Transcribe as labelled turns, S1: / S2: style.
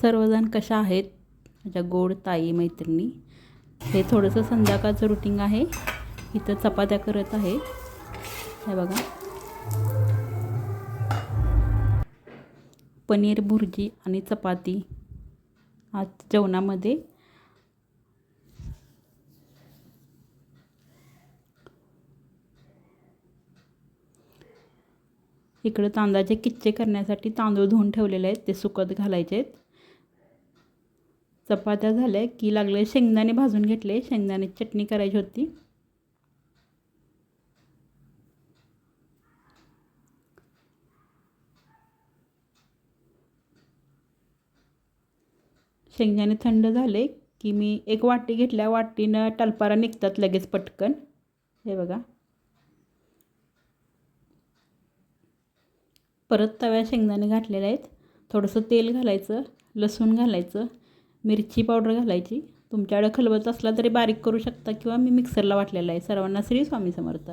S1: सर्वजण कशा आहेत माझ्या गोड ताई मैत्रिणी. हे थोडंसं संध्याकाळचं रुटीन आहे. इथं चपात्या करत आहे. हे बघा, पनीर भुर्जी आणि चपाती आज जेवणामध्ये. इकडं तांदळाचे किच्चे करण्यासाठी तांदूळ धुवून ठेवलेले आहेत, ते सुकत घालायचे आहेत. चपात्या झाल्या की लागले शेंगदाणे भाजून घेतले. शेंगदाणे चटणी करायची होती. शेंगदाणे थंड झाले की मी एक वाटी घेतल्या. वाटीनं टलपारा निघतात लगेच पटकन. हे बघा, परत तव्यात शेंगदाणे घातलेले आहेत. थोडंसं तेल घालायचं, लसूण घालायचं, मिरची पावडर घालायची. तुमच्याकडे खलबत्ता असला तरी बारीक करू शकता किंवा मी मिक्सरला वाटलेला आहे. सर्वांना श्री स्वामी समर्थ.